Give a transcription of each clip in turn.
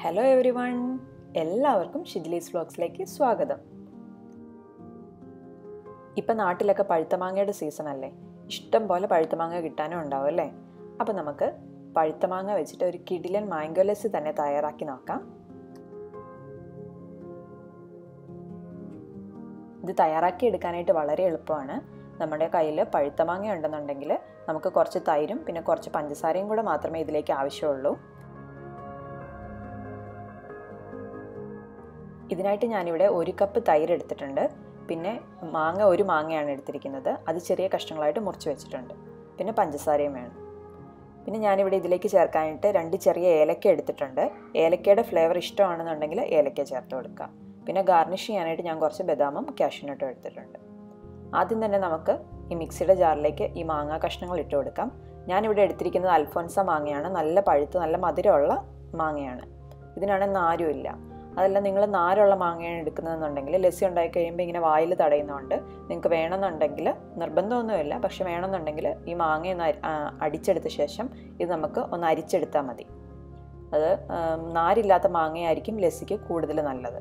Hello everyone, എല്ലാവർക്കും ഷിദ്ലീസ് വ്ലോഗ്സിലേക്ക് സ്വാഗതം. ഇപ്പം നാട്ടിലൊക്കെ പഴുത്തമാങ്ങയുടെ സീസൺ അല്ലേ? ഇഷ്ടം പോലെ പഴുത്തമാങ്ങ കിട്ടാനും ഉണ്ടാവും അല്ലേ? അപ്പോൾ നമുക്ക് പഴുത്തമാങ്ങ വെച്ചിട്ട് ഒരു കിടിലൻ മാംഗോലസ്സി തന്നെ തയ്യാറാക്കി നോക്കാം. ഇത് തയ്യാറാക്കി എടുക്കാനായിട്ട് വളരെ എളുപ്പമാണ്. നമ്മുടെ കയ്യിൽ പഴുത്തമാങ്ങ ഉണ്ടെന്നുണ്ടെങ്കിൽ നമുക്ക് കുറച്ച് തൈരും പിന്നെ കുറച്ച് പഞ്ചസാരയും കൂടെ മാത്രമേ ഇതിലേക്ക് ആവശ്യമുള്ളൂ. ഇതിനായിട്ട് ഞാനിവിടെ 1 കപ്പ് തൈര് എടുത്തിട്ടുണ്ട്. പിന്നെ ഒരു മാങ്ങയാണ് എടുത്തിരിക്കുന്നത്. അത് ചെറിയ കഷ്ണങ്ങളായിട്ട് മുറിച്ച് വെച്ചിട്ടുണ്ട്. പിന്നെ പഞ്ചസാരയും വേണം. പിന്നെ ഞാനിവിടെ ഇതിലേക്ക് ചേർക്കാനായിട്ട് 2 ചെറിയ ഏലക്ക എടുത്തിട്ടുണ്ട്. ഏലക്കയുടെ ഫ്ലേവർ ഇഷ്ടമാണെന്നുണ്ടെങ്കിൽ ഏലക്ക ചേർത്ത് കൊടുക്കുക. പിന്നെ ഗാർണിഷ് ചെയ്യാനായിട്ട് ഞാൻ കുറച്ച് ബദാമും കാഷ്യൂ നട്ടും എടുത്തിട്ടുണ്ട്. ആദ്യം തന്നെ നമുക്ക് ഈ മിക്സിയുടെ ജാറിലേക്ക് ഈ മാങ്ങ കഷ്ണങ്ങൾ ഇട്ട് കൊടുക്കാം. ഞാനിവിടെ എടുത്തിരിക്കുന്നത് അൽഫോൻസ മാങ്ങയാണ്. നല്ല പഴുത്ത് നല്ല മധുരമുള്ള മാങ്ങയാണ്. ഇതിനാണെങ്കിൽ നാരുമില്ല. അതല്ല നിങ്ങൾ നാരുള്ള മാങ്ങയാണ് എടുക്കുന്നതെന്നുണ്ടെങ്കിൽ ലസ്സി ഉണ്ടാക്കി കഴിയുമ്പോൾ ഇങ്ങനെ വായിൽ തടയുന്നതുകൊണ്ട് നിങ്ങൾക്ക് വേണമെന്നുണ്ടെങ്കിൽ നിർബന്ധമൊന്നുമില്ല, പക്ഷെ വേണമെന്നുണ്ടെങ്കിൽ ഈ മാങ്ങയൊന്ന് അടിച്ചെടുത്ത ശേഷം ഇത് നമുക്ക് ഒന്ന് അരിച്ചെടുത്താൽ മതി. അത് നാരില്ലാത്ത മാങ്ങയായിരിക്കും ലസ്സിക്ക് കൂടുതൽ നല്ലത്.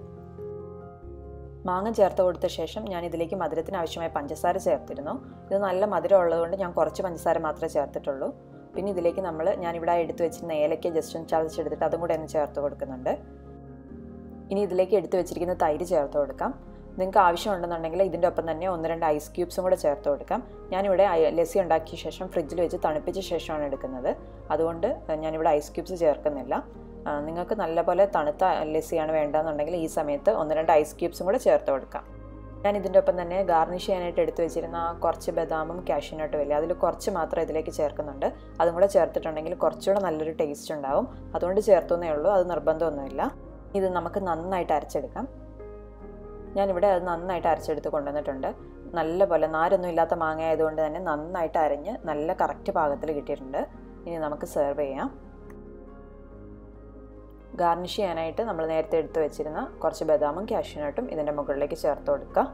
മാങ്ങ ചേർത്ത് കൊടുത്ത ശേഷം ഞാൻ ഇതിലേക്ക് മധുരത്തിന് ആവശ്യമായ പഞ്ചസാര ചേർത്തിരുന്നു. ഇത് നല്ല മധുരം ഉള്ളതുകൊണ്ട് ഞാൻ കുറച്ച് പഞ്ചസാര മാത്രമേ ചേർത്തിട്ടുള്ളൂ. പിന്നെ ഇതിലേക്ക് ഞാനിവിടെ എടുത്ത് വെച്ചിരുന്ന ഏലക്ക ജസ്റ്റ് ഒന്ന് ചതച്ചെടുത്തിട്ട് അതും കൂടെ ഒന്ന് ചേർത്ത് കൊടുക്കുന്നുണ്ട്. ഇനി ഇതിലേക്ക് എടുത്ത് വെച്ചിരിക്കുന്ന തൈര് ചേർത്ത് കൊടുക്കാം. നിങ്ങൾക്ക് ആവശ്യമുണ്ടെന്നുണ്ടെങ്കിൽ ഇതിൻ്റെ ഒപ്പം തന്നെ 1-2 ഐസ് ക്യൂബ്സും കൂടെ ചേർത്ത് കൊടുക്കാം. ഞാനിവിടെ ലസ്സി ഉണ്ടാക്കിയ ശേഷം ഫ്രിഡ്ജിൽ വെച്ച് തണുപ്പിച്ച ശേഷമാണ് എടുക്കുന്നത്. അതുകൊണ്ട് ഞാനിവിടെ ഐസ് ക്യൂബ്സ് ചേർക്കുന്നില്ല. നിങ്ങൾക്ക് നല്ലപോലെ തണുത്ത ലസ്സിയാണ് വേണ്ടതെന്നുണ്ടെങ്കിൽ ഈ സമയത്ത് 1-2 ഐസ് ക്യൂബ്സും കൂടെ ചേർത്ത് കൊടുക്കാം. ഞാൻ ഇതിൻ്റെ ഒപ്പം തന്നെ ഗാർണിഷ് ചെയ്യാനായിട്ട് എടുത്ത് വെച്ചിരുന്ന കുറച്ച് ബദാമും കാഷ്യൂ നട്ടും ഇല്ലേ, അതിൽ കുറച്ച് മാത്രം ഇതിലേക്ക് ചേർക്കുന്നുണ്ട്. അതും കൂടെ ചേർത്തിട്ടുണ്ടെങ്കിൽ കുറച്ചുകൂടെ നല്ലൊരു ടേസ്റ്റ് ഉണ്ടാവും. അതുകൊണ്ട് ചേർത്തുന്നേ ഉള്ളൂ, അത് നിർബന്ധമൊന്നുമില്ല. ഇത് നമുക്ക് നന്നായിട്ട് അരച്ചെടുക്കാം. ഞാനിവിടെ അത് നന്നായിട്ട് അരച്ചെടുത്ത് കൊണ്ടുവന്നിട്ടുണ്ട്. നല്ലപോലെ നാരൊന്നും ഇല്ലാത്ത മാങ്ങ ആയതുകൊണ്ട് തന്നെ നന്നായിട്ട് അരഞ്ഞ് നല്ല കറക്റ്റ് പാകത്തിൽ കിട്ടിയിട്ടുണ്ട്. ഇനി നമുക്ക് സെർവ് ചെയ്യാം. ഗാർണിഷ് ചെയ്യാനായിട്ട് നമ്മൾ നേരത്തെ എടുത്ത് വെച്ചിരുന്ന കുറച്ച് ബദാമും കാഷ്യൂ നട്ടും ഇതിൻ്റെ മുകളിലേക്ക് ചേർത്ത് കൊടുക്കുക.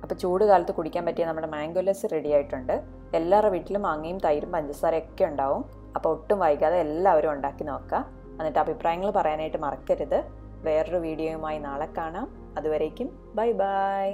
അപ്പോൾ ചൂട് കാലത്ത് കുടിക്കാൻ പറ്റിയ നമ്മുടെ മാംഗോലസ്സി റെഡി ആയിട്ടുണ്ട്. എല്ലാവരുടെ വീട്ടിലും മാങ്ങയും തൈരും പഞ്ചസാരയൊക്കെ ഉണ്ടാവും. അപ്പോൾ ഒട്ടും വൈകാതെ എല്ലാവരും ഉണ്ടാക്കി നോക്കുക. എന്നിട്ട് അഭിപ്രായങ്ങൾ പറയാനായിട്ട് മറക്കരുത്. വേറൊരു വീഡിയോയുമായി നാളെ കാണാം. അതുവരേക്കും ബൈ ബൈ.